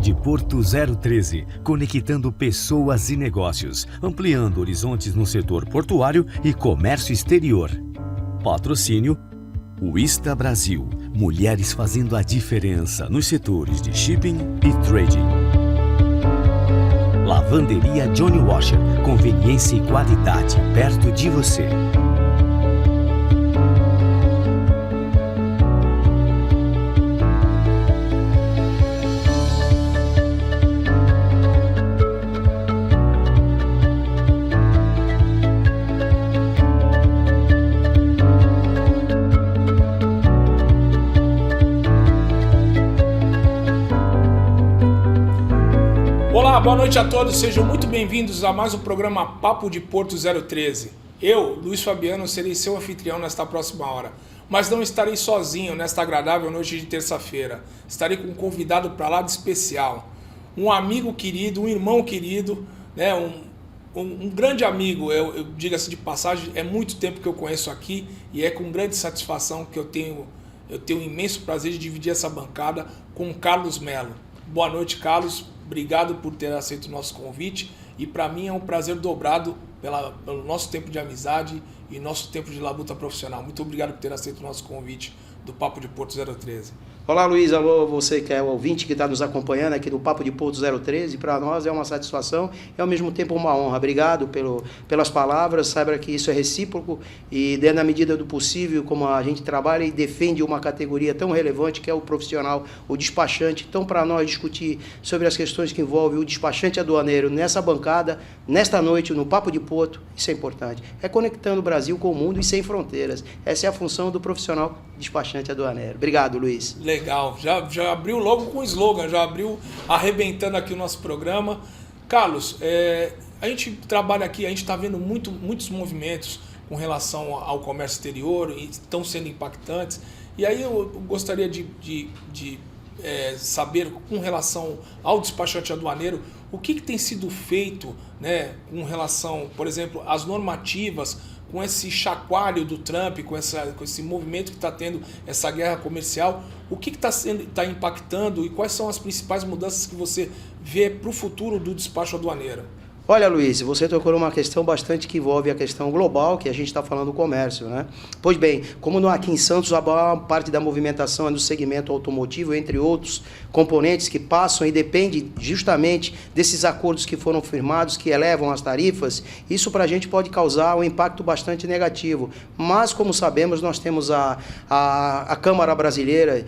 de Porto 013, conectando pessoas e negócios, ampliando horizontes no setor portuário e comércio exterior. Patrocínio Wista Brasil, mulheres fazendo a diferença nos setores de shipping e trading. Lavanderia Johnny Washer, conveniência e qualidade perto de você. Olá, boa noite a todos, sejam muito bem-vindos a mais um programa Papo de Porto 013. Eu, Luiz Fabiano, serei seu anfitrião nesta próxima hora, mas não estarei sozinho nesta agradável noite de terça-feira. Estarei com um convidado para lá de especial, um amigo querido, um irmão querido, né? Um grande amigo, eu diga-se de passagem, é muito tempo que eu conheço aqui e é com grande satisfação que eu tenho o imenso prazer de dividir essa bancada com o Carlos Melo. Boa noite, Carlos. Obrigado por ter aceito o nosso convite e para mim é um prazer dobrado pelo nosso tempo de amizade e nosso tempo de labuta profissional. Muito obrigado por ter aceito o nosso convite do Papo de Porto 013. Olá, Luiz, alô, você que é o ouvinte que está nos acompanhando aqui do Papo de Porto 013, para nós é uma satisfação e ao mesmo tempo uma honra. Obrigado pelas palavras, saiba que isso é recíproco e dentro da medida do possível, como a gente trabalha e defende uma categoria tão relevante que é o profissional, o despachante. Então, para nós discutir sobre as questões que envolvem o despachante aduaneiro nessa bancada, nesta noite, no Papo de Porto, isso é importante. É conectando o Brasil com o mundo e sem fronteiras. Essa é a função do profissional despachante aduaneiro. Obrigado, Luiz. Legal, já abriu logo com o slogan, já abriu arrebentando aqui o nosso programa. Carlos, a gente trabalha aqui, a gente está vendo muitos movimentos com relação ao comércio exterior e estão sendo impactantes. E aí eu gostaria de saber com relação ao despachante aduaneiro, o que tem sido feito, né, com relação, por exemplo, às normativas, com esse chacoalho do Trump, com esse movimento que está tendo, essa guerra comercial, o que está impactando e quais são as principais mudanças que você vê para o futuro do despacho aduaneiro? Olha, Luiz, você tocou numa questão bastante que envolve a questão global, que a gente está falando do comércio, né? Pois bem, como aqui em Santos a maior parte da movimentação é no segmento automotivo, entre outros componentes que passam e depende justamente desses acordos que foram firmados, que elevam as tarifas, isso para a gente pode causar um impacto bastante negativo. Mas, como sabemos, nós temos a Câmara Brasileira,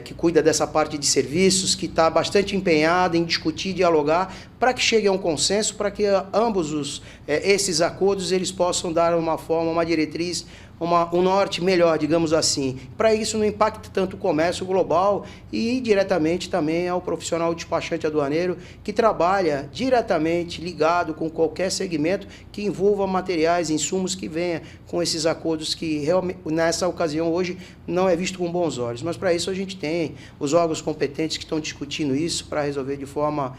que cuida dessa parte de serviços, que está bastante empenhada em discutir, dialogar, para que chegue a um consenso, para que ambos esses acordos eles possam dar uma forma, uma diretriz, um norte melhor, digamos assim. Para isso não impacta tanto o comércio global e diretamente também ao profissional despachante aduaneiro que trabalha diretamente ligado com qualquer segmento que envolva materiais, insumos que venha com esses acordos que realmente nessa ocasião hoje não é visto com bons olhos. Mas para isso a gente tem os órgãos competentes que estão discutindo isso para resolver de forma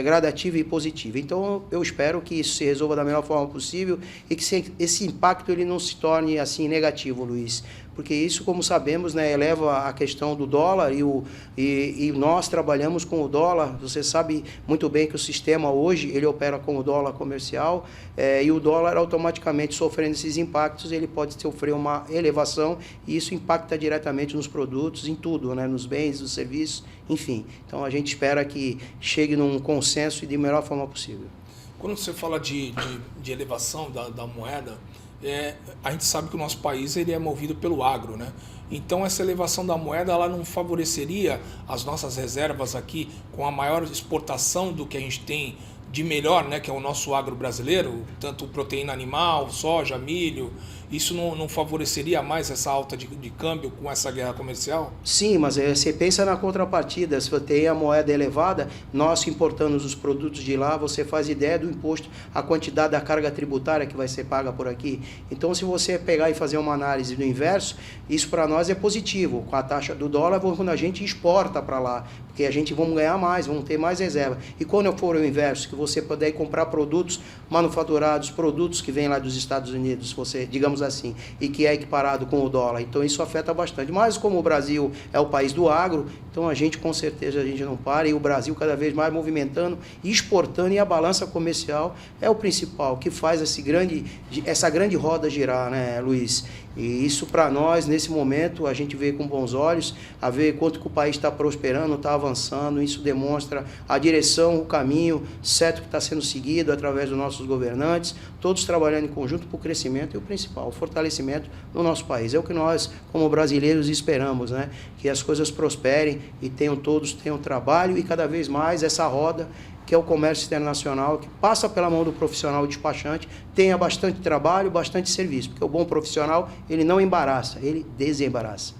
gradativa e positiva. Então eu espero que isso se resolva da melhor forma possível e que esse impacto ele não se torne assim negativo, Luiz, porque isso, como sabemos, né, eleva a questão do dólar e nós trabalhamos com o dólar. Você sabe muito bem que o sistema hoje ele opera com o dólar comercial e o dólar automaticamente sofrendo esses impactos, ele pode sofrer uma elevação e isso impacta diretamente nos produtos, em tudo, né, nos bens, nos serviços, enfim. Então a gente espera que chegue num consenso e de melhor forma possível. Quando você fala de elevação da moeda, a gente sabe que o nosso país ele é movido pelo agro, né? Então essa elevação da moeda ela não favoreceria as nossas reservas aqui com a maior exportação do que a gente tem de melhor, né, que é o nosso agro brasileiro, tanto proteína animal, soja, milho, isso não favoreceria mais essa alta de câmbio com essa guerra comercial? Sim, mas você pensa na contrapartida, se você tem a moeda elevada, nós que importamos os produtos de lá, você faz ideia do imposto, a quantidade da carga tributária que vai ser paga por aqui. Então, se você pegar e fazer uma análise do inverso, isso para nós é positivo. Com a taxa do dólar, quando a gente exporta para lá, porque a gente vamos ganhar mais, vamos ter mais reserva. E quando for o inverso, que você puder comprar produtos manufaturados, produtos que vêm lá dos Estados Unidos, você, digamos digamos assim, e que é equiparado com o dólar. Então isso afeta bastante. Mas como o Brasil é o país do agro, então a gente com certeza a gente não para, e o Brasil cada vez mais movimentando e exportando, e a balança comercial é o principal, que faz essa grande roda girar, né, Luiz? E isso para nós, nesse momento, a gente vê com bons olhos, a ver quanto que o país está prosperando, está avançando. Isso demonstra a direção, o caminho certo que está sendo seguido através dos nossos governantes, todos trabalhando em conjunto para o crescimento e o principal, o fortalecimento do nosso país. É o que nós, como brasileiros, esperamos, né? Que as coisas prosperem e todos tenham trabalho, e cada vez mais essa roda, que é o comércio internacional, que passa pela mão do profissional despachante, tenha bastante trabalho, bastante serviço, porque o bom profissional, ele não embaraça, ele desembaraça.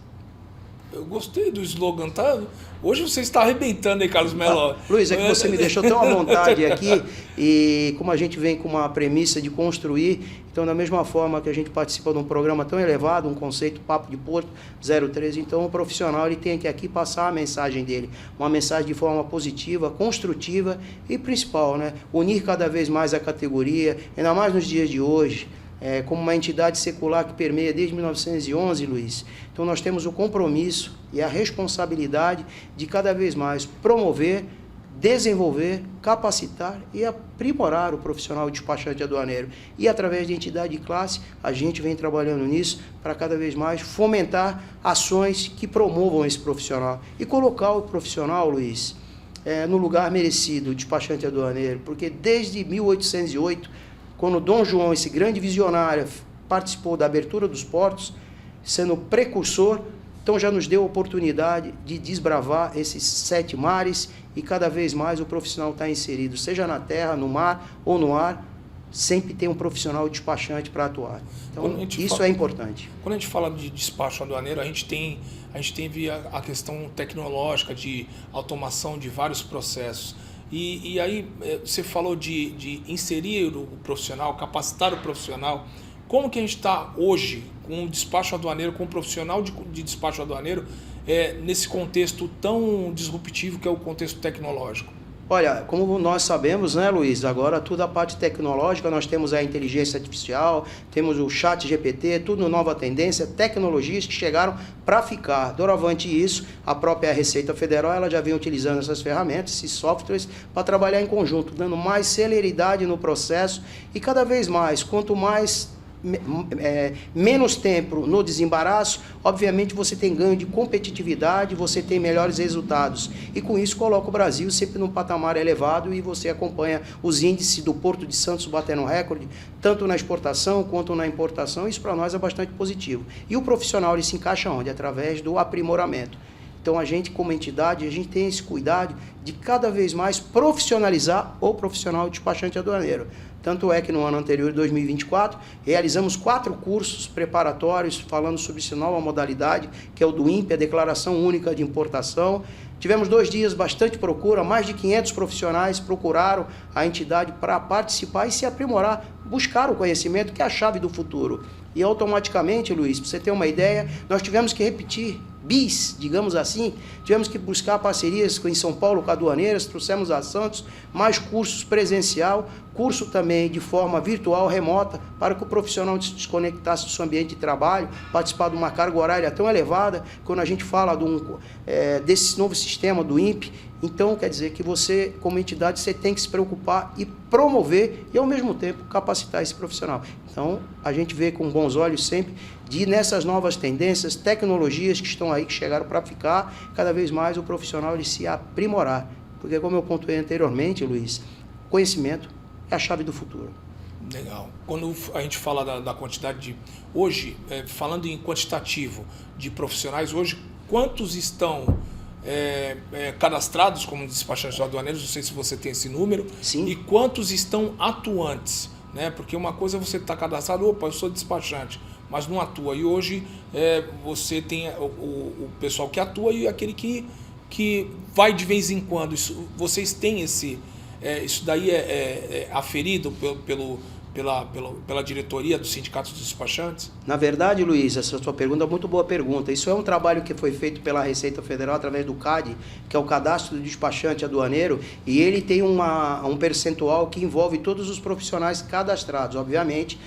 Eu gostei do slogan, tá? Hoje você está arrebentando aí, Carlos Melo. Luiz, é que você me deixou tão à vontade aqui, e como a gente vem com uma premissa de construir, então da mesma forma que a gente participa de um programa tão elevado, um conceito Papo de Porto 013, então o profissional ele tem que aqui passar a mensagem dele, uma mensagem de forma positiva, construtiva e principal, né? Unir cada vez mais a categoria, ainda mais nos dias de hoje, como uma entidade secular que permeia desde 1911, Luiz. Então nós temos o compromisso e a responsabilidade de cada vez mais promover, desenvolver, capacitar e aprimorar o profissional despachante aduaneiro. E através de entidade de classe, a gente vem trabalhando nisso para cada vez mais fomentar ações que promovam esse profissional. E colocar o profissional, Luiz, no lugar merecido, o despachante aduaneiro, porque desde 1808, quando Dom João, esse grande visionário, participou da abertura dos portos, sendo precursor, então já nos deu a oportunidade de desbravar esses 7 mares, e cada vez mais o profissional está inserido, seja na terra, no mar ou no ar, sempre tem um profissional despachante para atuar. Então isso é importante. Quando a gente fala de despacho aduaneiro, a gente tem a questão tecnológica de automação de vários processos. E aí você falou de inserir o profissional, capacitar o profissional. Como que a gente está hoje com o despacho aduaneiro, com o profissional de despacho aduaneiro, nesse contexto tão disruptivo que é o contexto tecnológico? Olha, como nós sabemos, né, Luiz, agora toda a parte tecnológica, nós temos a inteligência artificial, temos o chat GPT, tudo nova tendência, tecnologias que chegaram para ficar. Doravante isso, a própria Receita Federal, ela já vem utilizando essas ferramentas, esses softwares, para trabalhar em conjunto, dando mais celeridade no processo, e cada vez mais, quanto mais menos tempo no desembaraço, obviamente você tem ganho de competitividade, você tem melhores resultados, e com isso coloca o Brasil sempre num patamar elevado, e você acompanha os índices do Porto de Santos batendo recorde, tanto na exportação quanto na importação. Isso para nós é bastante positivo. E o profissional ele se encaixa onde? Através do aprimoramento. Então a gente, como entidade, a gente tem esse cuidado de cada vez mais profissionalizar o profissional despachante aduaneiro. Tanto é que no ano anterior, 2024, realizamos 4 cursos preparatórios falando sobre essa nova modalidade, que é o do INPE, a Declaração Única de Importação. Tivemos 2 dias bastante procura, mais de 500 profissionais procuraram a entidade para participar e se aprimorar, buscar o conhecimento, que é a chave do futuro. E automaticamente, Luiz, para você ter uma ideia, nós tivemos que repetir digamos assim, tivemos que buscar parcerias em São Paulo com aduaneiras, trouxemos a Santos, mais cursos presencial, curso também de forma virtual, remota, para que o profissional se desconectasse do seu ambiente de trabalho, participar de uma carga horária tão elevada, quando a gente fala desse novo sistema do INPE. Então, quer dizer que você, como entidade, você tem que se preocupar e promover e, ao mesmo tempo, capacitar esse profissional. Então, a gente vê com bons olhos sempre nessas novas tendências, tecnologias que estão aí, que chegaram para ficar, cada vez mais o profissional ele se aprimorar. Porque, como eu pontuei anteriormente, Luiz, conhecimento é a chave do futuro. Legal. Quando a gente fala da quantidade de... Hoje, falando em quantitativo de profissionais, hoje, quantos estão cadastrados como despachantes aduaneiros? Não sei se você tem esse número. Sim. E quantos estão atuantes? Né? Porque uma coisa é você estar cadastrado, opa, eu sou despachante, mas não atua. E hoje você tem o pessoal que atua e aquele que vai de vez em quando. Vocês têm isso daí aferido pela diretoria dos sindicatos dos despachantes? Na verdade, Luiz, essa sua pergunta é uma muito boa pergunta. Isso é um trabalho que foi feito pela Receita Federal através do CAD, que é o Cadastro do Despachante Aduaneiro, e ele tem um percentual que envolve todos os profissionais cadastrados. Obviamente,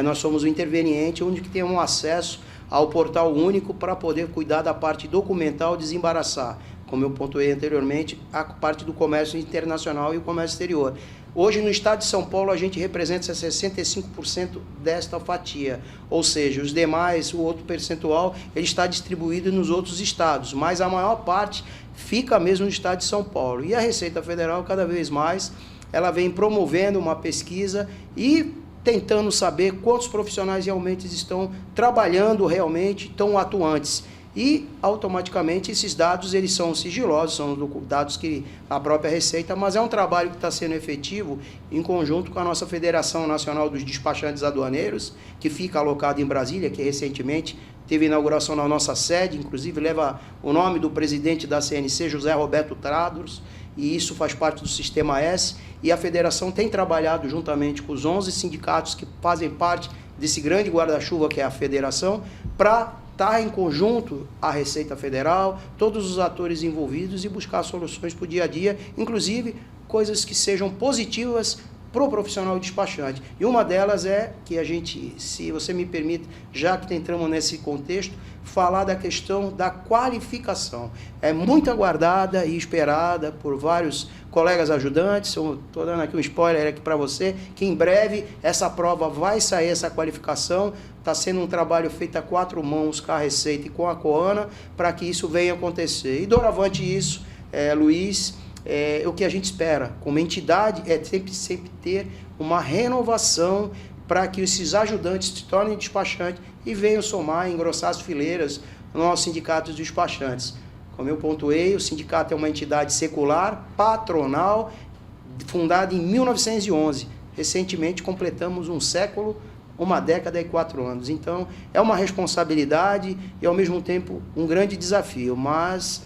nós somos o interveniente, onde tem um acesso ao portal único para poder cuidar da parte documental, desembaraçar, como eu pontuei anteriormente, a parte do comércio internacional e o comércio exterior. Hoje, no estado de São Paulo, a gente representa 65% desta fatia, ou seja, os demais, o outro percentual, ele está distribuído nos outros estados, mas a maior parte fica mesmo no estado de São Paulo. E a Receita Federal, cada vez mais, ela vem promovendo uma pesquisa e tentando saber quantos profissionais realmente estão trabalhando, realmente estão atuantes. E, automaticamente, esses dados eles são sigilosos, são dados que a própria Receita, mas é um trabalho que está sendo efetivo em conjunto com a nossa Federação Nacional dos Despachantes Aduaneiros, que fica alocada em Brasília, que recentemente teve inauguração na nossa sede, inclusive leva o nome do presidente da CNC, José Roberto Trados, e isso faz parte do Sistema S, e a federação tem trabalhado juntamente com os 11 sindicatos que fazem parte desse grande guarda-chuva que é a federação, para estar em conjunto a Receita Federal, todos os atores envolvidos e buscar soluções para o dia a dia, inclusive coisas que sejam positivas para o profissional despachante. E uma delas é que a gente, se você me permite, já que entramos nesse contexto, falar da questão da qualificação. É muito aguardada e esperada por vários colegas ajudantes. Estou dando aqui um spoiler aqui para você, que em breve essa prova vai sair, essa qualificação. Está sendo um trabalho feito a 4 mãos com a Receita e com a Coana para que isso venha acontecer. E doravante isso, Luiz, o que a gente espera como entidade é sempre ter uma renovação para que esses ajudantes se tornem despachantes e venham somar, engrossar as fileiras no nosso sindicato de despachantes. Como eu pontuei, o sindicato é uma entidade secular, patronal, fundada em 1911. Recentemente completamos um século, uma década e 4 anos. Então, é uma responsabilidade e, ao mesmo tempo, um grande desafio. Mas,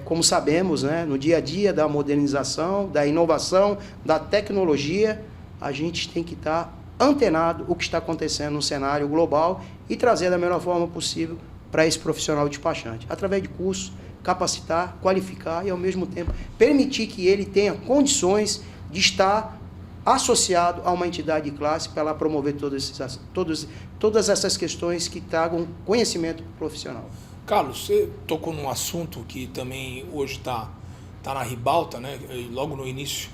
como sabemos, né, no dia a dia da modernização, da inovação, da tecnologia, a gente tem que estar antenado o que está acontecendo no cenário global e trazer da melhor forma possível para esse profissional despachante. Através de cursos, capacitar, qualificar e, ao mesmo tempo, permitir que ele tenha condições de estar associado a uma entidade de classe para ela promover todas essas questões que tragam conhecimento profissional. Carlos, você tocou num assunto que também hoje está na ribalta, né? Logo no início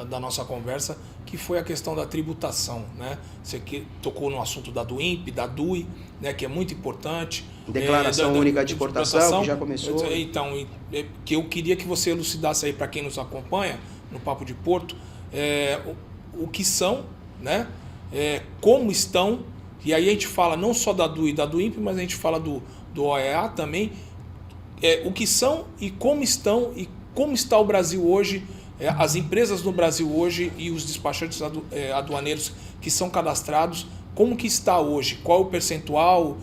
da nossa conversa, que foi a questão da tributação, né? Você tocou no assunto da DUIMP, da DUI, né? Que é muito importante. Declaração única de exportação, que já começou. Então, que eu queria que você elucidasse aí para quem nos acompanha no Papo de Porto, o que são, né? Como estão, e aí a gente fala não só da DUI e da DUIMP, mas a gente fala do OEA também, o que são e como está o Brasil hoje, as empresas no Brasil hoje e os despachantes aduaneiros que são cadastrados, como que está hoje? Qual o percentual,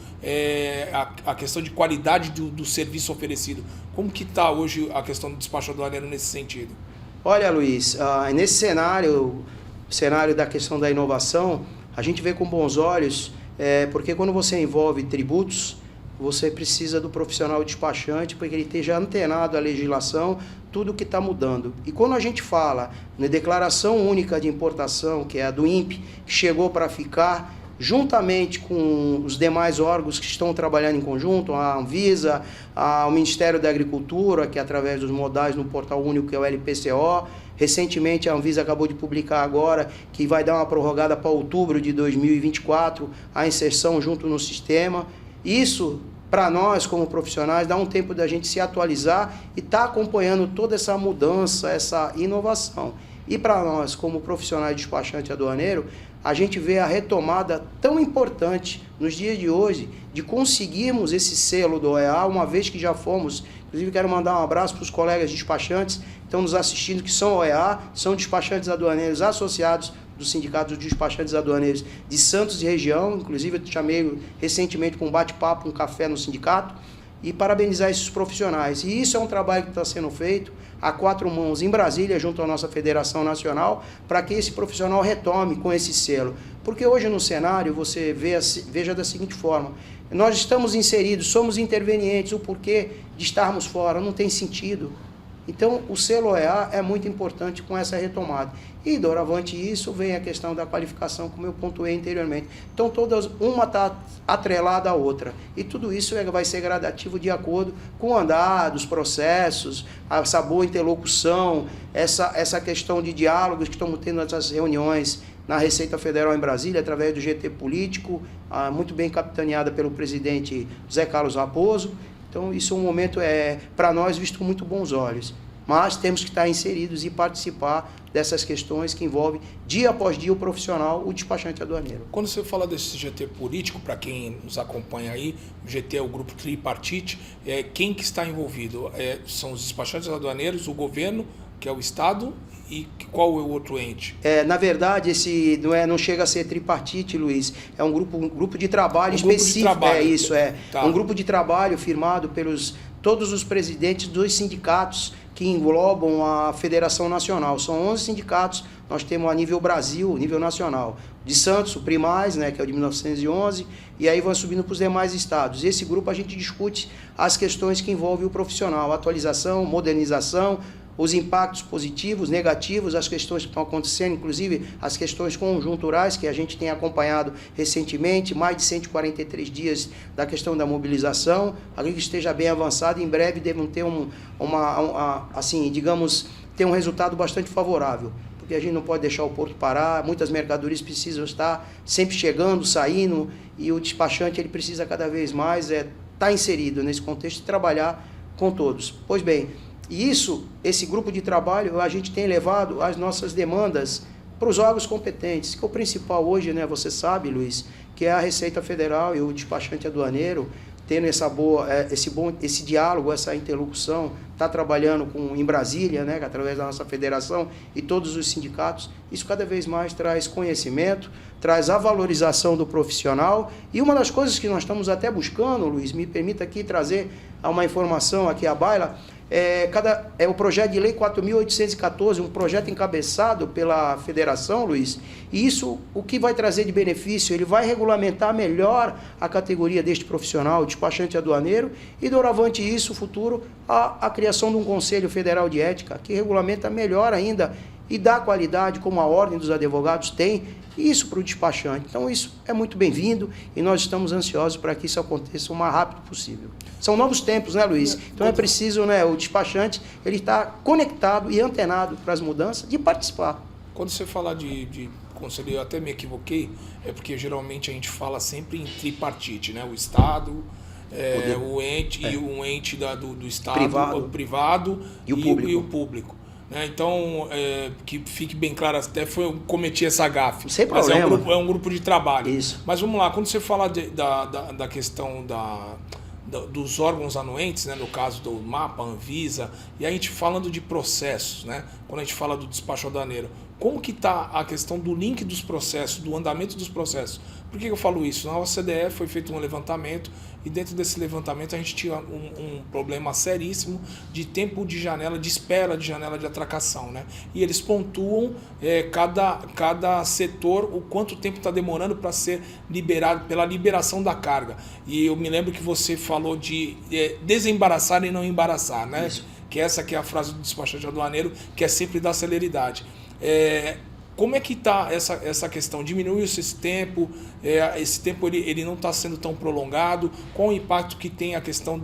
a questão de qualidade do serviço oferecido? Como que está hoje a questão do despacho aduaneiro nesse sentido? Olha, Luiz, nesse cenário da questão da inovação, a gente vê com bons olhos, porque quando você envolve tributos, você precisa do profissional despachante para que ele esteja antenado à legislação, tudo que está mudando. E quando a gente fala na Declaração Única de Importação, que é a do INPE, que chegou para ficar, juntamente com os demais órgãos que estão trabalhando em conjunto, a Anvisa, o Ministério da Agricultura, que é através dos modais no portal único, que é o LPCO. Recentemente a Anvisa acabou de publicar agora que vai dar uma prorrogada para outubro de 2024, a inserção junto no sistema. Isso, para nós, como profissionais, dá um tempo da gente se atualizar e estar acompanhando toda essa mudança, essa inovação. E para nós, como profissionais de despachante aduaneiro, a gente vê a retomada tão importante nos dias de hoje de conseguirmos esse selo do OEA, uma vez que já fomos. Inclusive, quero mandar um abraço para os colegas despachantes que estão nos assistindo, que são OEA, são despachantes aduaneiros associados do Sindicato dos Despachantes Aduaneiros de Santos e região. Inclusive, eu chamei recentemente com um bate-papo, um café no sindicato. e parabenizar esses profissionais. E isso é um trabalho que está sendo feito a 4 mãos em Brasília, junto à nossa Federação Nacional, para que esse profissional retome com esse selo. Porque hoje no cenário você veja da seguinte forma: nós estamos inseridos, somos intervenientes, o porquê de estarmos fora não tem sentido. Então, o selo OEA é muito importante com essa retomada. E, doravante isso, vem a questão da qualificação, como eu pontuei anteriormente. Então, uma está atrelada à outra. E tudo isso vai ser gradativo de acordo com o andar dos processos, essa boa interlocução, essa questão de diálogos que estamos tendo nessas reuniões na Receita Federal em Brasília, através do GT Político, muito bem capitaneada pelo presidente José Carlos Raposo. Então, isso é um momento, para nós, visto com muito bons olhos. Mas temos que estar inseridos e participar dessas questões que envolvem, dia após dia, o profissional, o despachante aduaneiro. Quando você fala desse GT político, para quem nos acompanha aí, o GT é o grupo tripartite, quem que está envolvido? São os despachantes aduaneiros, o governo, que é o Estado, e qual é o outro ente? Na verdade, esse não chega a ser tripartite, Luiz. É um grupo de trabalho específico. Grupo de trabalho. Isso. Tá. Um grupo de trabalho firmado pelos todos os presidentes dos sindicatos que englobam a Federação Nacional. São 11 sindicatos, nós temos a nível Brasil, nível nacional. De Santos, o Primaz, que é o de 1911, e aí vão subindo para os demais estados. Esse grupo a gente discute as questões que envolvem o profissional, atualização, modernização, os impactos positivos, negativos, as questões que estão acontecendo, inclusive as questões conjunturais que a gente tem acompanhado recentemente, mais de 143 dias da questão da mobilização, alguém que esteja bem avançado, em breve devem ter ter um resultado bastante favorável, porque a gente não pode deixar o porto parar, muitas mercadorias precisam estar sempre chegando, saindo, e o despachante ele precisa cada vez mais estar inserido nesse contexto e trabalhar com todos. Pois bem, e esse grupo de trabalho, a gente tem levado as nossas demandas para os órgãos competentes, que é o principal hoje, você sabe, Luiz, que é a Receita Federal e o despachante aduaneiro, tendo esse diálogo, essa interlocução, está trabalhando em Brasília, através da nossa federação e todos os sindicatos. Isso cada vez mais traz conhecimento, traz a valorização do profissional. E uma das coisas que nós estamos até buscando, Luiz, me permita aqui trazer uma informação aqui à baila, é o projeto de lei 4.814, um projeto encabeçado pela federação, Luiz, e isso, o que vai trazer de benefício? Ele vai regulamentar melhor a categoria deste profissional, o despachante aduaneiro, e doravante isso, o futuro, a criação de um Conselho Federal de Ética, que regulamenta melhor ainda e dá qualidade, como a Ordem dos Advogados tem, isso para o despachante. Então, isso é muito bem-vindo e nós estamos ansiosos para que isso aconteça o mais rápido possível. São novos tempos, Luiz? Então, é preciso, o despachante, ele está conectado e antenado para as mudanças de participar. Quando você fala de conselho, eu até me equivoquei, é porque geralmente a gente fala sempre em tripartite, o Estado, o ente e o ente do Estado, o privado e o público. Então, que fique bem claro, até cometi essa gafe. Sem problema. Mas é um grupo de trabalho. Isso. Mas vamos lá, quando você fala da questão dos órgãos anuentes, no caso do MAPA, Anvisa, e a gente falando de processos, quando a gente fala do despacho aduaneiro, como que está a questão do link dos processos, do andamento dos processos? Por que eu falo isso? Na OCDE foi feito um levantamento e dentro desse levantamento a gente tinha um problema seríssimo de tempo de janela, de espera de janela de atracação. E eles pontuam cada setor, o quanto tempo está demorando para ser liberado, pela liberação da carga. E eu me lembro que você falou de desembaraçar e não embaraçar, Isso. Que essa que é a frase do despachante aduaneiro, que é sempre dar celeridade. Como é que está essa questão? Diminuiu-se esse tempo? Esse tempo ele não está sendo tão prolongado? Qual o impacto que tem a questão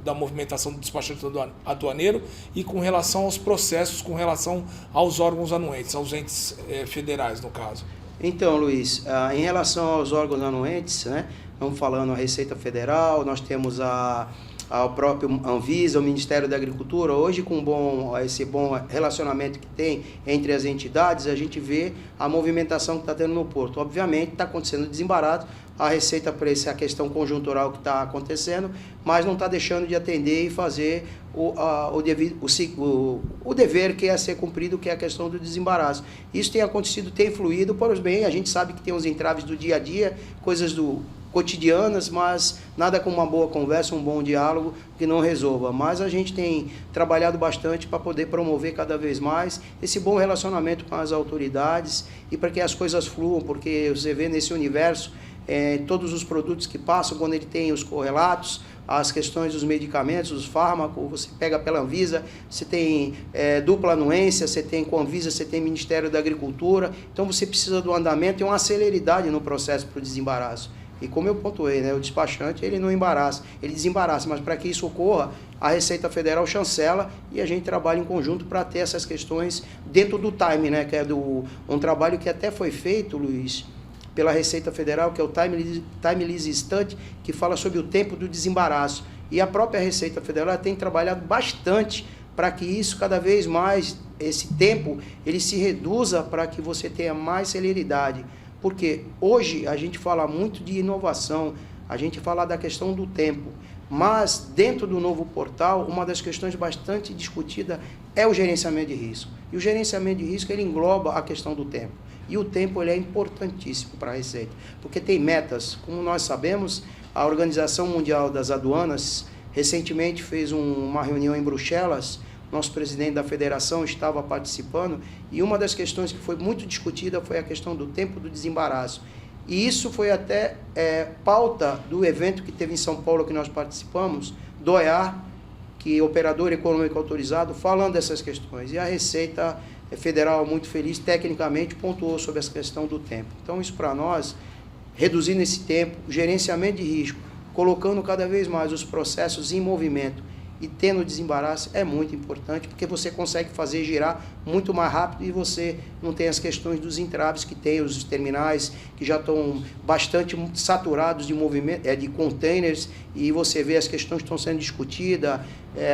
da movimentação do despachante aduaneiro e com relação aos processos, com relação aos órgãos anuentes, aos entes federais, no caso? Então, Luiz, em relação aos órgãos anuentes, vamos falando a Receita Federal, nós temos ao próprio Anvisa, o Ministério da Agricultura. Hoje, com esse bom relacionamento que tem entre as entidades, a gente vê a movimentação que está tendo no porto. Obviamente, está acontecendo desembarato, a Receita para essa questão conjuntural que está acontecendo, mas não está deixando de atender e fazer o dever que é a ser cumprido, que é a questão do desembaraço. Isso tem acontecido, tem fluído, pois bem, a gente sabe que tem os entraves do dia a dia, coisas cotidianas, mas nada como uma boa conversa, um bom diálogo que não resolva. Mas a gente tem trabalhado bastante para poder promover cada vez mais esse bom relacionamento com as autoridades e para que as coisas fluam, porque você vê nesse universo todos os produtos que passam, quando ele tem os correlatos, as questões dos medicamentos, os fármacos, você pega pela Anvisa, você tem dupla anuência, você tem com a Anvisa, você tem Ministério da Agricultura, então você precisa do andamento e uma celeridade no processo para o desembaraço. E como eu pontuei, né, o despachante ele não embaraça, ele desembaraça, mas para que isso ocorra, a Receita Federal chancela e a gente trabalha em conjunto para ter essas questões dentro do time, né, que é um trabalho que até foi feito, Luiz, pela Receita Federal, que é o Timeless Study, que fala sobre o tempo do desembaraço. E a própria Receita Federal tem trabalhado bastante para que isso, cada vez mais, esse tempo, ele se reduza para que você tenha mais celeridade. Porque hoje a gente fala muito de inovação, a gente fala da questão do tempo, mas dentro do novo portal, uma das questões bastante discutida é o gerenciamento de risco. E o gerenciamento de risco, ele engloba a questão do tempo. E o tempo ele é importantíssimo para a Receita, porque tem metas. Como nós sabemos, a Organização Mundial das Aduanas recentemente fez uma reunião em Bruxelas, nosso presidente da federação estava participando, e uma das questões que foi muito discutida foi a questão do tempo do desembaraço. E isso foi até pauta do evento que teve em São Paulo, que nós participamos, do OEAR, que é Operador Econômico Autorizado, falando dessas questões. E a Receita Federal, muito feliz, tecnicamente, pontuou sobre essa questão do tempo. Então, isso para nós, reduzindo esse tempo, gerenciamento de risco, colocando cada vez mais os processos em movimento e tendo desembaraço é muito importante, porque você consegue fazer girar muito mais rápido e você não tem as questões dos entraves que tem os terminais, que já estão bastante saturados de movimento, de containers, e você vê as questões que estão sendo discutidas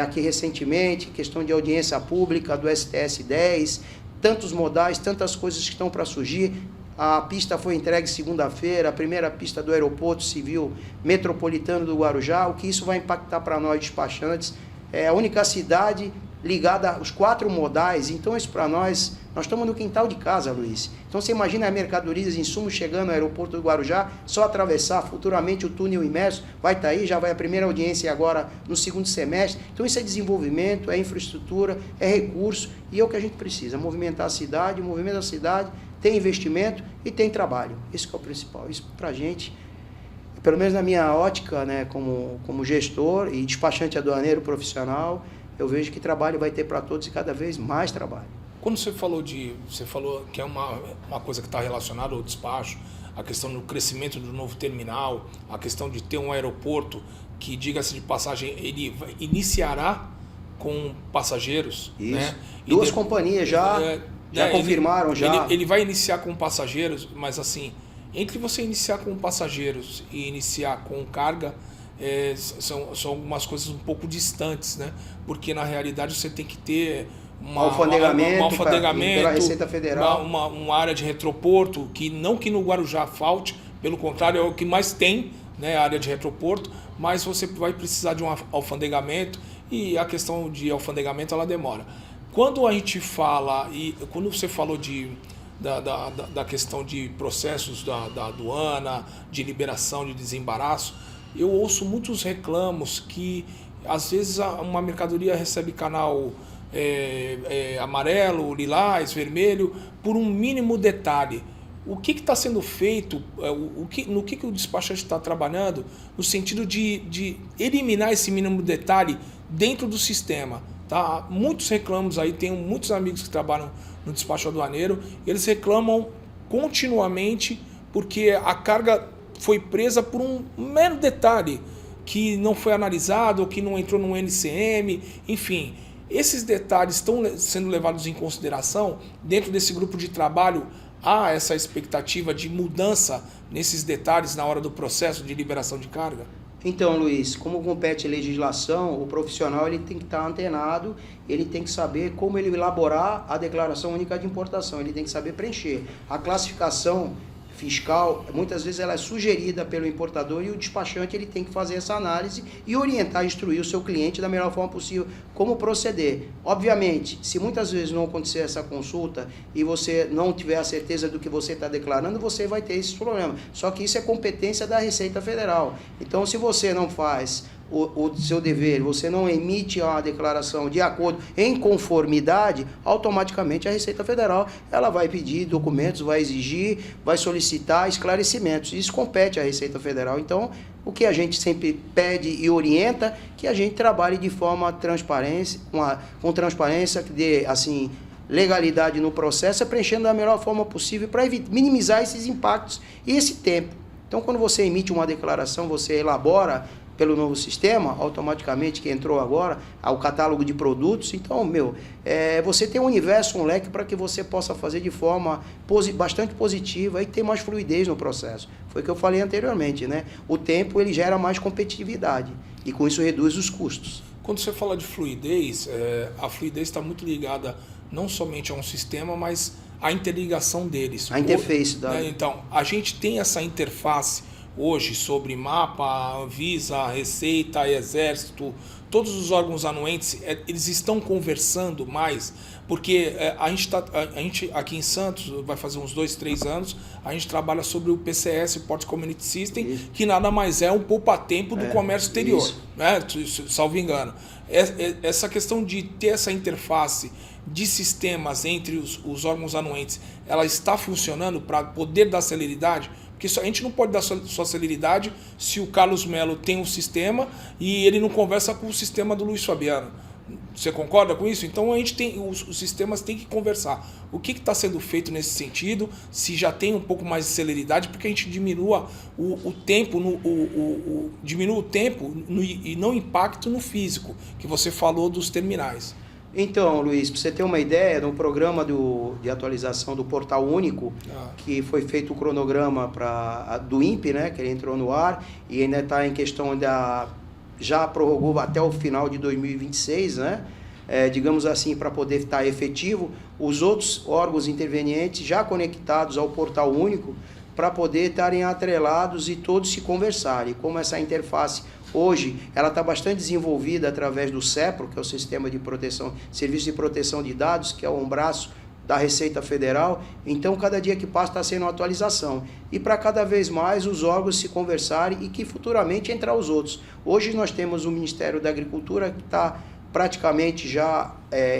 aqui recentemente, questão de audiência pública do STS 10, tantos modais, tantas coisas que estão para surgir. A pista foi entregue segunda-feira, a primeira pista do Aeroporto Civil Metropolitano do Guarujá. O que isso vai impactar para nós despachantes? É a única cidade ligada aos 4 modais. Então, isso para nós estamos no quintal de casa, Luiz. Então, você imagina as mercadorias, insumos chegando no Aeroporto do Guarujá, só atravessar futuramente o túnel imerso, vai estar aí, já vai a primeira audiência agora no segundo semestre. Então, isso é desenvolvimento, é infraestrutura, é recurso, e é o que a gente precisa, movimentar a cidade, o movimento da cidade tem investimento e tem trabalho. Isso que é o principal. Isso para a gente, pelo menos na minha ótica, né, como gestor e despachante aduaneiro profissional, eu vejo que trabalho vai ter para todos e cada vez mais trabalho. Quando você falou que é uma coisa que está relacionada ao despacho, a questão do crescimento do novo terminal, a questão de ter um aeroporto que, diga-se de passagem, ele iniciará com passageiros. Isso. Né? Duas companhias já confirmaram, Ele vai iniciar com passageiros, mas assim, entre você iniciar com passageiros e iniciar com carga, são algumas coisas um pouco distantes, né? Porque na realidade você tem que ter um alfandegamento pela Receita Federal, uma área de retroporto, que não que no Guarujá falte, pelo contrário, é o que mais tem, né, a área de retroporto, mas você vai precisar de um alfandegamento, e a questão de alfandegamento ela demora. Quando a gente fala, e quando você falou da questão de processos da aduana, de liberação, de desembaraço, eu ouço muitos reclamos que às vezes uma mercadoria recebe canal amarelo, lilás, vermelho, por um mínimo detalhe. O que está sendo feito, no que o despachante está trabalhando, no sentido de eliminar esse mínimo detalhe dentro do sistema? Tá? Muitos reclamos aí, tenho muitos amigos que trabalham no despacho aduaneiro, e eles reclamam continuamente porque a carga foi presa por um mero detalhe que não foi analisado, ou que não entrou no NCM, enfim. Esses detalhes estão sendo levados em consideração dentro desse grupo de trabalho. Há essa expectativa de mudança nesses detalhes na hora do processo de liberação de carga? Então, Luiz, como compete a legislação, o profissional ele tem que estar antenado, ele tem que saber como ele elaborar a declaração única de importação, ele tem que saber preencher. A classificação fiscal, muitas vezes ela é sugerida pelo importador e o despachante ele tem que fazer essa análise e orientar, instruir o seu cliente da melhor forma possível como proceder. Obviamente, se muitas vezes não acontecer essa consulta e você não tiver a certeza do que você está declarando, você vai ter esse problema. Só que isso é competência da Receita Federal. Então, se você não faz o seu dever, você não emite a declaração de acordo em conformidade, automaticamente a Receita Federal ela vai pedir documentos, vai exigir, vai solicitar esclarecimentos. Isso compete à Receita Federal. Então, o que a gente sempre pede e orienta, que a gente trabalhe de forma transparência, com transparência, que dê assim legalidade no processo, preenchendo da melhor forma possível para minimizar esses impactos e esse tempo. Então, quando você emite uma declaração, você elabora pelo novo sistema, automaticamente, que entrou agora, ao catálogo de produtos. Então, você tem um universo, um leque para que você possa fazer de forma bastante positiva e ter mais fluidez no processo. Foi o que eu falei anteriormente, né? O tempo, ele gera mais competitividade e com isso reduz os custos. Quando você fala de fluidez, a fluidez está muito ligada não somente a um sistema, mas à interligação deles. A interface. Então, a gente tem essa interface hoje sobre MAPA, Anvisa, Receita, Exército, todos os órgãos anuentes, eles estão conversando mais, porque a gente aqui em Santos, vai fazer uns 2, 3 anos, a gente trabalha sobre o PCS, Port Community System, isso, que nada mais é um poupa-tempo do comércio exterior, né? Salvo engano. Essa questão de ter essa interface de sistemas entre os órgãos anuentes, ela está funcionando para poder dar celeridade? Porque a gente não pode dar sua celeridade se o Carlos Melo tem um sistema e ele não conversa com o sistema do Luiz Fabiano. Você concorda com isso? Então a gente tem, os sistemas têm que conversar. O que está sendo feito nesse sentido? Se já tem um pouco mais de celeridade, porque a gente diminua o tempo, diminua o tempo e não impacto no físico, que você falou dos terminais. Então, Luiz, para você ter uma ideia, no programa de atualização do Portal Único, que foi feito o cronograma do INPE, né, que ele entrou no ar, e ainda está em questão já prorrogou até o final de 2026, né, digamos assim, para poder estar efetivo, os outros órgãos intervenientes já conectados ao Portal Único, para poder estarem atrelados e todos se conversarem. Como essa interface hoje, ela está bastante desenvolvida através do CEPRO, que é o Sistema de Proteção, Serviço de Proteção de Dados, que é um braço da Receita Federal. Então, cada dia que passa está sendo uma atualização. E para cada vez mais os órgãos se conversarem e que futuramente entrar os outros. Hoje nós temos o Ministério da Agricultura que está praticamente já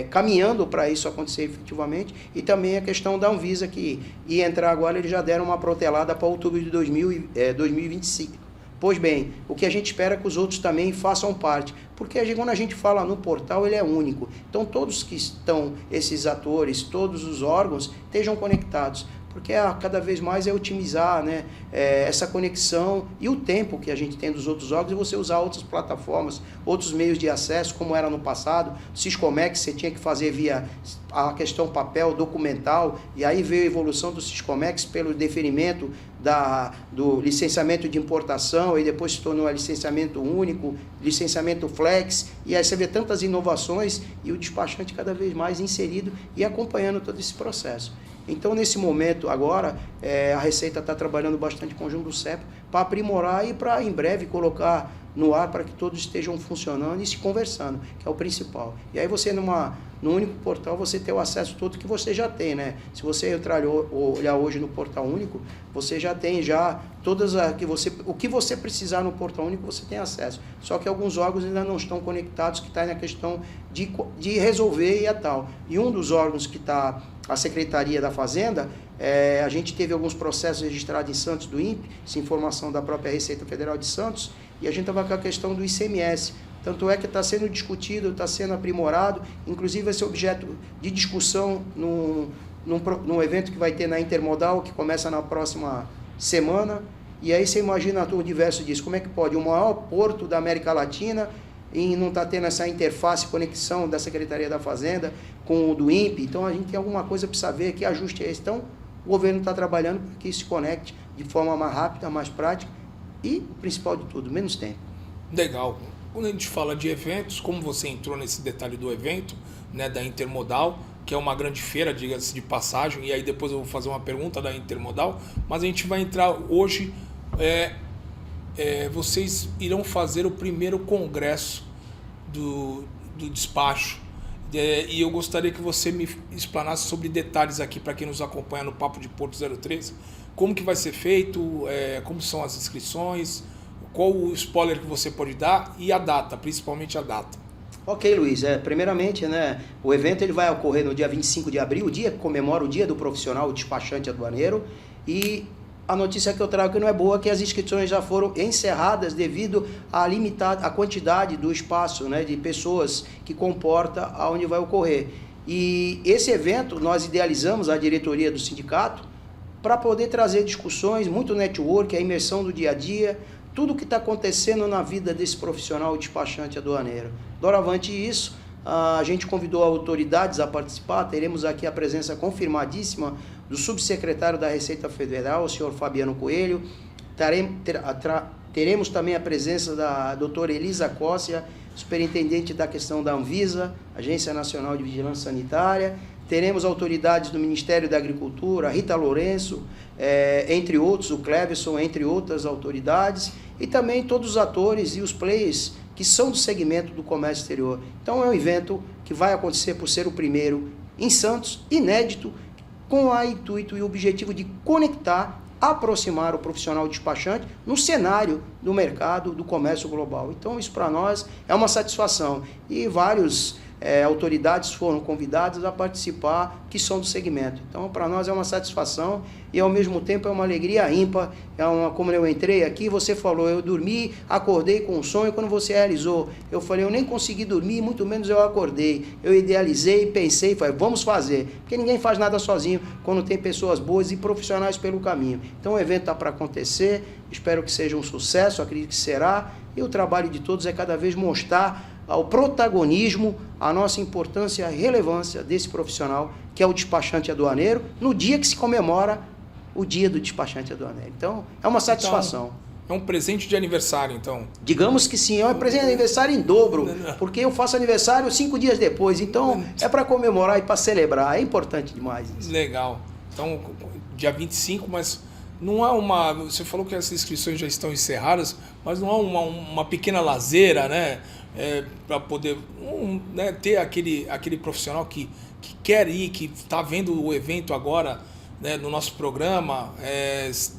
caminhando para isso acontecer efetivamente, e também a questão da Anvisa, que ia entrar agora, eles já deram uma protelada para outubro de 2025. Pois bem, o que a gente espera é que os outros também façam parte, porque quando a gente fala no portal, ele é único. Então todos que estão, esses atores, todos os órgãos, estejam conectados, porque cada vez mais é otimizar, né, essa conexão e o tempo que a gente tem dos outros órgãos, e você usar outras plataformas, outros meios de acesso, como era no passado. O Siscomex você tinha que fazer via a questão papel, documental, e aí veio a evolução do Siscomex pelo deferimento do licenciamento de importação, e depois se tornou a licenciamento único, licenciamento flex, e aí você vê tantas inovações e o despachante cada vez mais inserido e acompanhando todo esse processo. Então, nesse momento, agora, a Receita está trabalhando bastante com o conjunto do CEPRO para aprimorar e para, em breve, colocar no ar para que todos estejam funcionando e se conversando, que é o principal. E aí você, no único portal, você tem o acesso todo que você já tem, né? Se você entrar olhar hoje no Portal Único, você já tem todas o que você precisar no Portal Único, você tem acesso. Só que alguns órgãos ainda não estão conectados, que está na questão de resolver e tal. E um dos órgãos que está a Secretaria da Fazenda, a gente teve alguns processos registrados em Santos do INPE, essa informação da própria Receita Federal de Santos, e a gente estava com a questão do ICMS. Tanto é que está sendo discutido, está sendo aprimorado, inclusive vai ser objeto de discussão num evento que vai ter na Intermodal, que começa na próxima semana. E aí você imagina o universo disso, como é que pode o maior porto da América Latina e não está tendo essa interface, conexão da Secretaria da Fazenda com o do INPE. Então a gente tem alguma coisa para saber, que ajuste é esse. Então o governo está trabalhando para que isso se conecte de forma mais rápida, mais prática e, o principal de tudo, menos tempo. Legal. Quando a gente fala de eventos, como você entrou nesse detalhe do evento, né, da Intermodal, que é uma grande feira, diga-se de passagem, e aí depois eu vou fazer uma pergunta da Intermodal, mas a gente vai entrar hoje, vocês irão fazer o primeiro congresso do despacho, e eu gostaria que você me explanasse sobre detalhes aqui para quem nos acompanha no Papo de Porto 013, como que vai ser feito, como são as inscrições, qual o spoiler que você pode dar e a data, principalmente a data. Ok, Luiz. Primeiramente, né, o evento ele vai ocorrer no dia 25 de abril, o dia que comemora o Dia do Profissional Despachante Aduaneiro, e a notícia que eu trago que não é boa é que as inscrições já foram encerradas devido à quantidade do espaço, né, de pessoas que comporta aonde vai ocorrer. E esse evento nós idealizamos, a diretoria do sindicato, para poder trazer discussões, muito network, a imersão do dia a dia, tudo o que está acontecendo na vida desse profissional despachante aduaneiro. Doravante isso, a gente convidou autoridades a participar, teremos aqui a presença confirmadíssima do subsecretário da Receita Federal, o senhor Fabiano Coelho, teremos também a presença da doutora Elisa Cóssia, superintendente da questão da Anvisa, Agência Nacional de Vigilância Sanitária, teremos autoridades do Ministério da Agricultura, Rita Lourenço, entre outros, o Cleverson, entre outras autoridades, e também todos os atores e os players que são do segmento do comércio exterior. Então é um evento que vai acontecer por ser o primeiro em Santos, inédito, com o intuito e o objetivo de conectar, aproximar o profissional despachante no cenário do mercado do comércio global. Então isso para nós é uma satisfação e vários autoridades foram convidadas a participar que são do segmento. Então, para nós é uma satisfação e, ao mesmo tempo, é uma alegria ímpar. Como eu entrei aqui, você falou, eu dormi, acordei com um sonho, quando você realizou. Eu falei, eu nem consegui dormir, muito menos eu acordei. Eu idealizei, pensei, falei, vamos fazer. Porque ninguém faz nada sozinho quando tem pessoas boas e profissionais pelo caminho. Então, o evento está para acontecer, espero que seja um sucesso, acredito que será. E o trabalho de todos é cada vez mostrar ao protagonismo, a nossa importância e a relevância desse profissional, que é o despachante aduaneiro, no dia que se comemora o Dia do Despachante Aduaneiro. Então, é uma satisfação. Então, é um presente de aniversário, então? Digamos que sim, é um presente de aniversário em dobro, porque eu faço aniversário 5 dias depois, então é para comemorar e para celebrar, é importante demais isso. Legal. Então, dia 25, mas não é uma... Você falou que as inscrições já estão encerradas, mas não é uma pequena lazeira, né? Para poder ter aquele profissional que quer ir, que está vendo o evento agora, né, no nosso programa,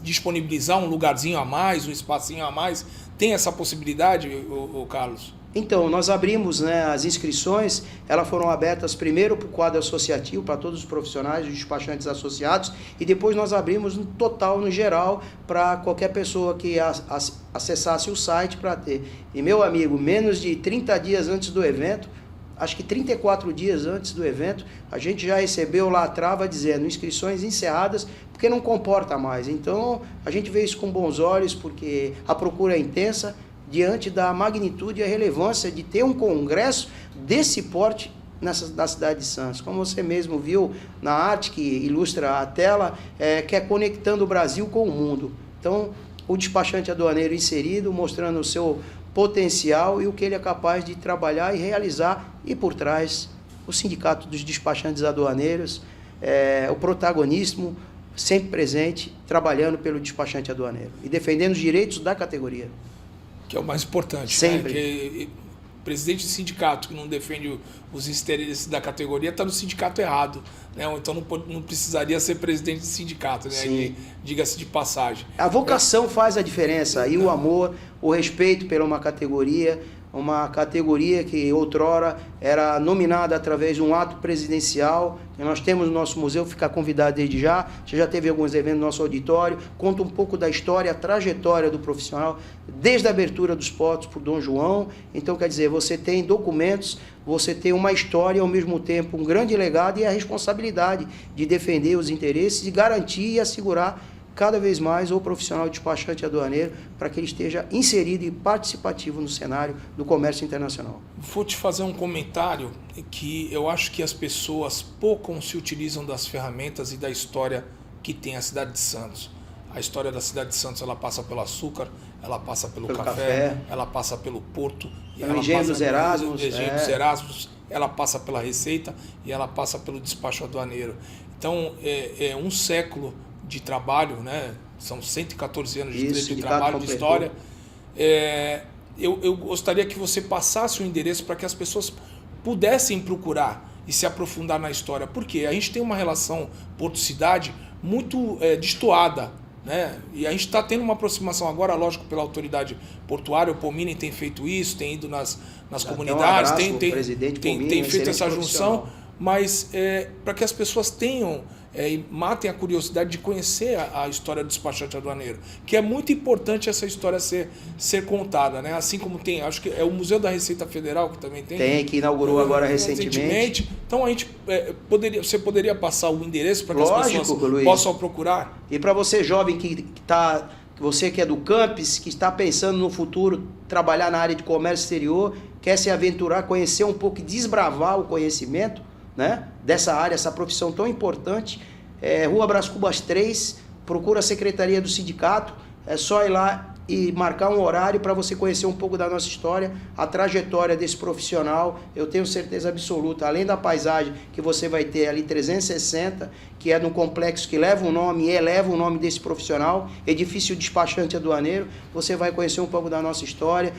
disponibilizar um lugarzinho a mais, um espacinho a mais. Tem essa possibilidade, o Carlos? Então, nós abrimos, né, as inscrições, elas foram abertas primeiro para o quadro associativo, para todos os profissionais, os despachantes associados, e depois nós abrimos no total, no geral, para qualquer pessoa que acessasse o site para ter. E, meu amigo, menos de 30 dias antes do evento, acho que 34 dias antes do evento, a gente já recebeu lá a trava dizendo inscrições encerradas, porque não comporta mais. Então, a gente vê isso com bons olhos, porque a procura é intensa, diante da magnitude e a relevância de ter um congresso desse porte na cidade de Santos. Como você mesmo viu na arte que ilustra a tela, que é conectando o Brasil com o mundo. Então, o despachante aduaneiro inserido, mostrando o seu potencial e o que ele é capaz de trabalhar e realizar, e por trás, o Sindicato dos Despachantes Aduaneiros, o protagonismo sempre presente, trabalhando pelo despachante aduaneiro e defendendo os direitos da categoria. Que é o mais importante. Sempre. Né? Que presidente de sindicato que não defende os interesses da categoria está no sindicato errado. Né? Então não precisaria ser presidente de sindicato, né? Diga-se de passagem. A vocação faz a diferença, e o amor, o respeito pela uma categoria que outrora era nominada através de um ato presidencial, que nós temos no nosso museu, fica convidado desde já, você já teve alguns eventos no nosso auditório, conta um pouco da história, a trajetória do profissional, desde a abertura dos portos por Dom João. Então, quer dizer, você tem documentos, você tem uma história e, ao mesmo tempo, um grande legado e a responsabilidade de defender os interesses e garantir e assegurar cada vez mais o profissional despachante aduaneiro para que ele esteja inserido e participativo no cenário do comércio internacional. Vou te fazer um comentário que eu acho que as pessoas pouco se utilizam das ferramentas e da história que tem a cidade de Santos. A história da cidade de Santos, ela passa pelo açúcar, ela passa pelo café, ela passa pelo porto, e ela Engenho passa dos Erasmos, pelo Engenho dos Erasmos, ela passa pela Receita e ela passa pelo despacho aduaneiro. Então, é um século de trabalho, né? São 114 anos de trabalho, de história. Eu gostaria que você passasse o endereço para que as pessoas pudessem procurar e se aprofundar na história. Por quê? A gente tem uma relação Porto-Cidade muito destoada, né? E a gente está tendo uma aproximação agora, lógico, pela autoridade portuária. O Pomini tem feito isso, tem ido nas comunidades, tem feito essa junção, mas para que as pessoas tenham e matem a curiosidade de conhecer a história do despachante aduaneiro, que é muito importante essa história ser contada, né? Assim como tem, acho que é o Museu da Receita Federal que também tem, que inaugurou agora recentemente. Então a gente você poderia passar o endereço para que as pessoas Luiz, possam procurar? E para você jovem você que é do campus, que está pensando no futuro trabalhar na área de comércio exterior, quer se aventurar, conhecer um pouco e desbravar o conhecimento, né, dessa área, essa profissão tão importante, Rua Brás Cubas 3, procura a secretaria do sindicato, é só ir lá e marcar um horário para você conhecer um pouco da nossa história, a trajetória desse profissional. Eu tenho certeza absoluta, além da paisagem que você vai ter ali 360, que é num complexo que leva o nome e eleva o nome desse profissional, Edifício Despachante Aduaneiro, você vai conhecer um pouco da nossa história,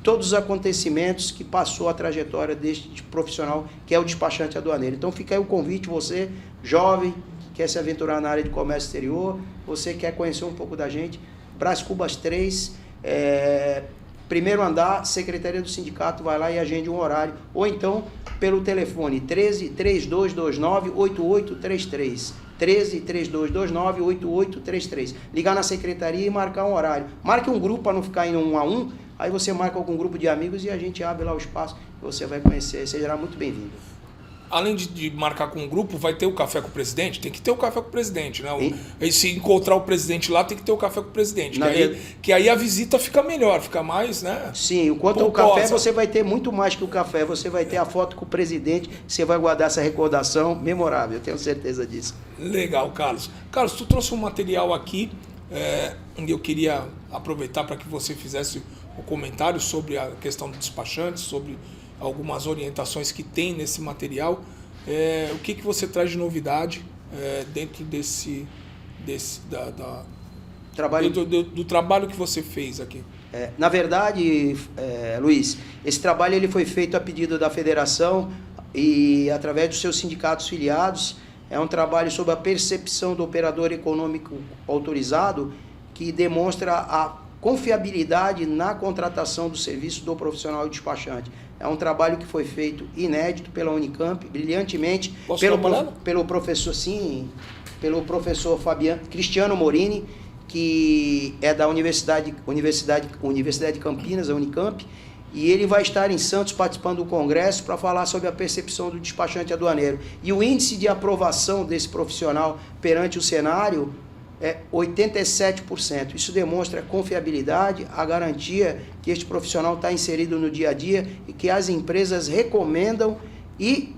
todos os acontecimentos que passou a trajetória deste profissional, que é o despachante aduaneiro. Então fica aí o convite, você, jovem, quer se aventurar na área de comércio exterior, você quer conhecer um pouco da gente, Brás Cubas 3, primeiro andar, secretaria do sindicato, vai lá e agende um horário, ou então pelo telefone 13-3229-8833, 13-3229-8833, ligar na secretaria e marcar um horário. Marque um grupo para não ficar indo 1 a 1, aí você marca algum grupo de amigos e a gente abre lá o espaço que você vai conhecer. Você será muito bem-vindo. Além de marcar com um grupo, vai ter o café com o presidente? Tem que ter o café com o presidente, né? E se encontrar o presidente lá, tem que ter o café com o presidente. Que aí a visita fica melhor, fica mais, né? Sim, enquanto o café, você vai ter muito mais que o café. Você vai ter a foto com o presidente, você vai guardar essa recordação memorável, eu tenho certeza disso. Legal, Carlos. Carlos, tu trouxe um material aqui, onde eu queria aproveitar para que você fizesse o comentário sobre a questão do despachante, sobre algumas orientações que tem nesse material. O que você traz de novidade dentro do trabalho que você fez aqui? Na verdade, Luiz, esse trabalho ele foi feito a pedido da federação e através dos seus sindicatos filiados. É um trabalho sobre a percepção do operador econômico autorizado, que demonstra a confiabilidade na contratação do serviço do profissional despachante. É um trabalho que foi feito inédito pela Unicamp, brilhantemente, pelo professor Cristiano Morini, que é da Universidade de Campinas, a Unicamp, e ele vai estar em Santos participando do congresso para falar sobre a percepção do despachante aduaneiro. E o índice de aprovação desse profissional perante o cenário é 87%. Isso demonstra a confiabilidade, a garantia que este profissional está inserido no dia a dia e que as empresas recomendam e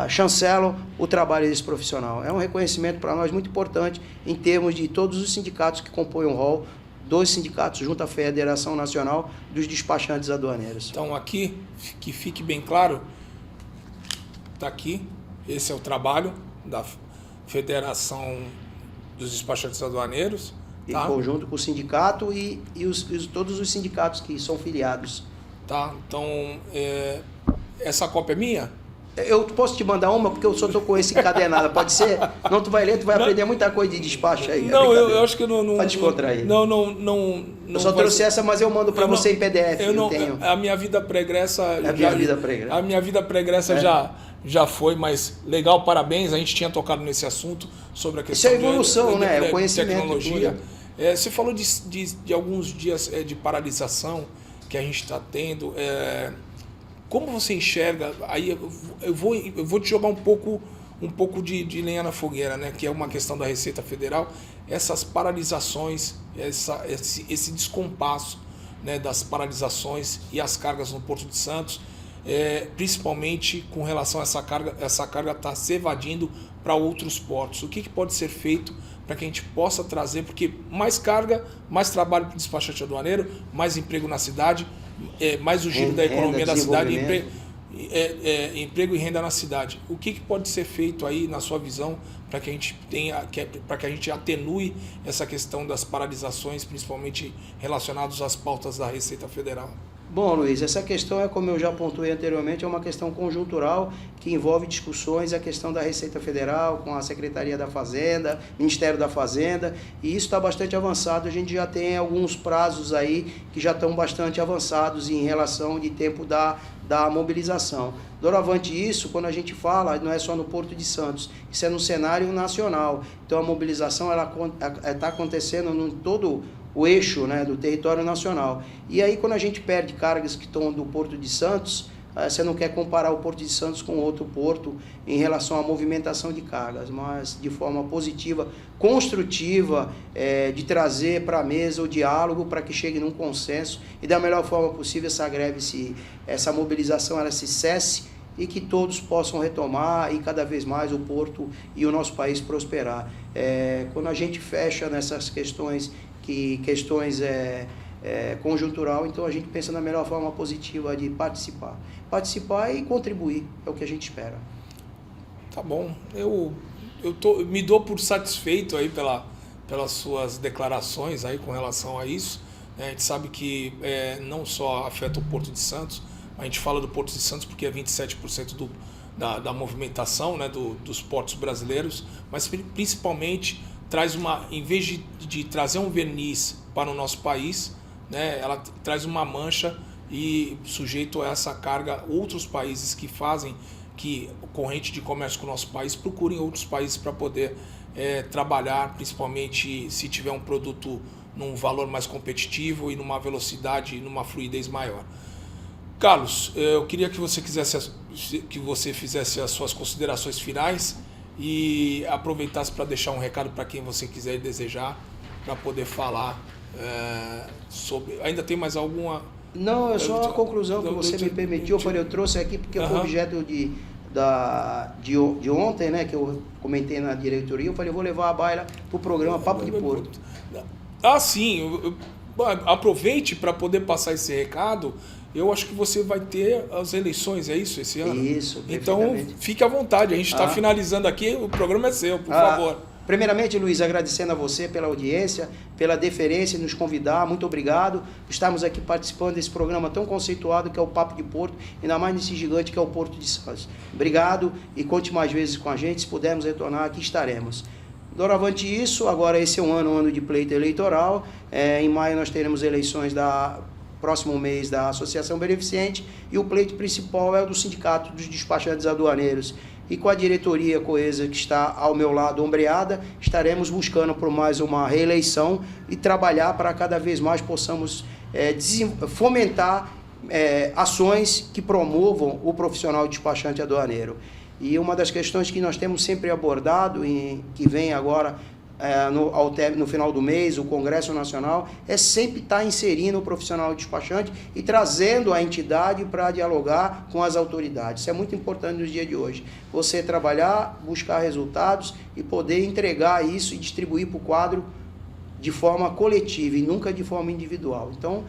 chancelam o trabalho desse profissional. É um reconhecimento para nós muito importante em termos de todos os sindicatos que compõem o rol, 2 sindicatos junto à Federação Nacional dos Despachantes Aduaneiros. Então aqui, que fique bem claro, está aqui, esse é o trabalho da Federação dos Despachantes Aduaneiros. Tá? Em conjunto com o sindicato e todos os sindicatos que são filiados. Tá, então essa cópia é minha? Eu posso te mandar uma, porque eu só estou com esse encadenado, pode ser? Não, tu vai ler, tu vai aprender muita coisa de despacho aí. Não, eu acho que eu não... Pode descontrair. Não eu só trouxe essa, mas eu mando para você em PDF. Eu tenho. A minha vida pregressa... A minha vida pregressa já foi, mas legal, parabéns. A gente tinha tocado nesse assunto sobre a questão de evolução, né? O conhecimento, tecnologia. Você falou de alguns dias de paralisação que a gente está tendo. Como você enxerga? Aí eu vou te jogar um pouco de lenha na fogueira, né? Que é uma questão da Receita Federal. Essas paralisações, esse descompasso, né, das paralisações e as cargas no Porto de Santos, principalmente com relação a essa carga está se evadindo para outros portos? O que pode ser feito para que a gente possa trazer, porque mais carga, mais trabalho para o despachante aduaneiro, mais emprego na cidade, mais o giro da economia da cidade, emprego e renda na cidade. O que pode ser feito aí, na sua visão, para que a gente para que a gente atenue essa questão das paralisações, principalmente relacionadas às pautas da Receita Federal? Bom, Luiz, essa questão como eu já pontuei anteriormente, é uma questão conjuntural que envolve discussões, a questão da Receita Federal com a Secretaria da Fazenda, Ministério da Fazenda, e isso está bastante avançado. A gente já tem alguns prazos aí que já estão bastante avançados em relação de tempo da mobilização. Doravante isso, quando a gente fala, não é só no Porto de Santos, isso é no cenário nacional. Então a mobilização está acontecendo em todo o eixo, né, do território nacional. E aí quando a gente perde cargas que estão do Porto de Santos, você não quer comparar o Porto de Santos com outro porto em relação à movimentação de cargas, mas de forma positiva, construtiva, de trazer para a mesa o diálogo para que chegue num consenso e da melhor forma possível essa greve, essa mobilização ela se cesse e que todos possam retomar e cada vez mais o porto e o nosso país prosperar. Quando a gente fecha nessas questões conjuntural, então a gente pensa na melhor forma positiva de participar e contribuir, é o que a gente espera. Tá bom, eu me dou por satisfeito aí pelas suas declarações aí com relação a isso, né? A gente sabe que não só afeta o Porto de Santos, a gente fala do Porto de Santos porque é 27% da movimentação, né, dos portos brasileiros, mas principalmente em vez de trazer um verniz para o nosso país, né, ela traz uma mancha e sujeito a essa carga, outros países que fazem corrente de comércio com o nosso país procurem outros países para poder trabalhar, principalmente se tiver um produto num valor mais competitivo e numa velocidade e numa fluidez maior. Carlos, eu queria que você fizesse as suas considerações finais e aproveitasse para deixar um recado para quem você quiser e desejar, para poder falar sobre... Ainda tem mais alguma... Não, é só a conclusão que você me permitiu. Eu trouxe aqui porque foi objeto de ontem, né, que eu comentei na diretoria. Eu falei, eu vou levar a baila para o programa Papo de Porto. Sim. Aproveite para poder passar esse recado. Eu acho que você vai ter as eleições, é isso, esse ano? Isso, então fique à vontade, a gente está finalizando aqui, o programa é seu, por favor. Primeiramente, Luiz, agradecendo a você pela audiência, pela deferência em nos convidar, muito obrigado. Estamos aqui participando desse programa tão conceituado que é o Papo de Porto, ainda mais nesse gigante que é o Porto de Santos. Obrigado e conte mais vezes com a gente, se pudermos retornar, aqui estaremos. Doravante isso, agora esse é um ano de pleito eleitoral, em maio nós teremos eleições próximo mês da Associação Beneficente e o pleito principal é o do Sindicato dos Despachantes Aduaneiros. E com a diretoria coesa que está ao meu lado, ombreada, estaremos buscando por mais uma reeleição e trabalhar para cada vez mais possamos fomentar ações que promovam o profissional despachante aduaneiro. E uma das questões que nós temos sempre abordado, que vem agora no final do mês, o Congresso Nacional, é sempre estar inserindo o profissional despachante e trazendo a entidade para dialogar com as autoridades. Isso é muito importante nos dias de hoje. Você trabalhar, buscar resultados e poder entregar isso e distribuir para o quadro de forma coletiva e nunca de forma individual. Então,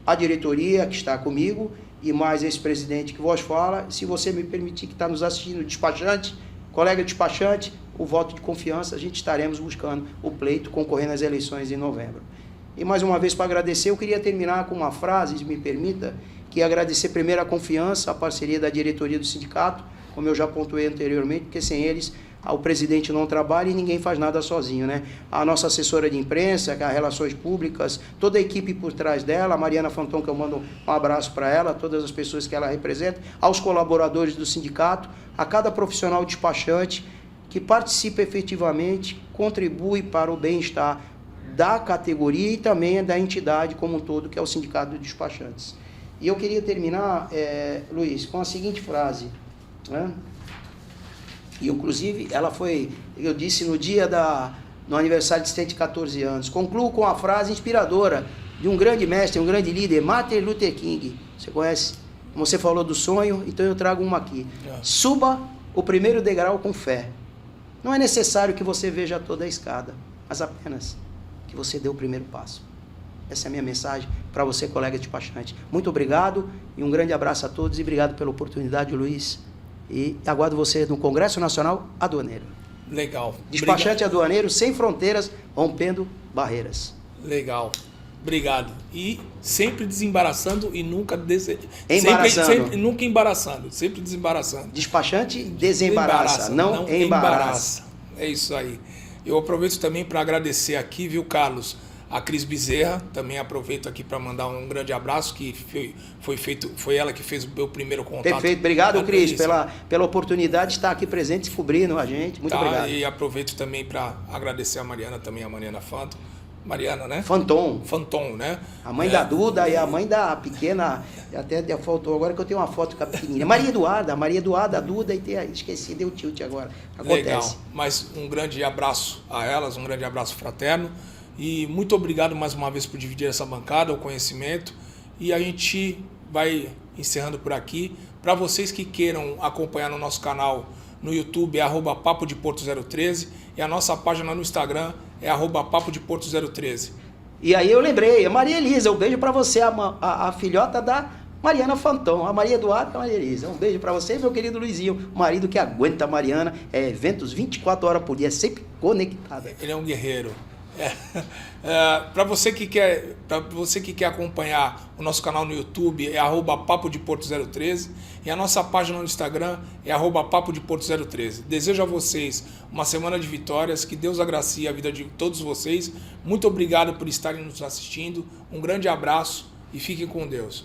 a diretoria que está comigo e mais esse presidente que vos fala, se você me permitir que está nos assistindo, despachante, colega despachante, o voto de confiança, a gente estaremos buscando o pleito, concorrendo às eleições em novembro. E mais uma vez, para agradecer, eu queria terminar com uma frase, se me permita, que é agradecer primeiro a confiança, a parceria da diretoria do sindicato, como eu já pontuei anteriormente, porque sem eles o presidente não trabalha e ninguém faz nada sozinho, né? A nossa assessora de imprensa, que é a Relações Públicas, toda a equipe por trás dela, a Mariana Fanton, que eu mando um abraço para ela, todas as pessoas que ela representa, aos colaboradores do sindicato, a cada profissional despachante que participa efetivamente, contribui para o bem-estar da categoria e também da entidade como um todo, que é o Sindicato dos Despachantes. E eu queria terminar, Luiz, com a seguinte frase, né? E, inclusive, ela foi, eu disse no dia no aniversário de 114 anos, concluo com a frase inspiradora de um grande mestre, um grande líder, Martin Luther King. Você conhece? Você falou do sonho, então eu trago uma aqui. Suba o primeiro degrau com fé. Não é necessário que você veja toda a escada, mas apenas que você dê o primeiro passo. Essa é a minha mensagem para você, colega despachante. Muito obrigado e um grande abraço a todos e obrigado pela oportunidade, Luiz. E aguardo você no Congresso Nacional Aduaneiro. Legal. Despachante aduaneiro sem fronteiras, rompendo barreiras. Legal. Obrigado. E sempre desembaraçando e nunca Embaraçando. Sempre, nunca embaraçando, sempre desembaraçando. Despachante desembaraça, não embaraça. É isso aí. Eu aproveito também para agradecer aqui, viu, Carlos? A Cris Bezerra, também aproveito aqui para mandar um grande abraço, que foi ela que fez o meu primeiro contato. Perfeito, obrigado, Cris, pela oportunidade de estar aqui presente e cobrindo a gente. Muito obrigado. E aproveito também para agradecer a Mariana, também a Mariana Fanto. Mariana, né? Fanton, né? a mãe da Duda e a mãe da pequena, até faltou agora que eu tenho uma foto com a pequenininha. Maria Eduarda, a Duda, e esqueci, deu tilt agora. Acontece. Legal, mas um grande abraço a elas, um grande abraço fraterno. E muito obrigado mais uma vez por dividir essa bancada, o conhecimento. E a gente vai encerrando por aqui. Para vocês que queiram acompanhar no nosso canal no YouTube, é @Papo de Porto 013. E a nossa página no Instagram é @Papo de Porto 013. E aí eu lembrei, a Maria Elisa, um beijo para você, a filhota da Mariana Fanton, a Maria Eduarda e a Maria Elisa. Um beijo para você, meu querido Luizinho, marido que aguenta a Mariana, eventos 24 horas por dia, sempre conectado. Ele é um guerreiro. Para você que quer acompanhar o nosso canal no YouTube, é @Papo de Porto 013, e a nossa página no Instagram é @Papo de Porto 013. Desejo a vocês uma semana de vitórias, que Deus agracie a vida de todos vocês. Muito obrigado por estarem nos assistindo, um grande abraço e fiquem com Deus.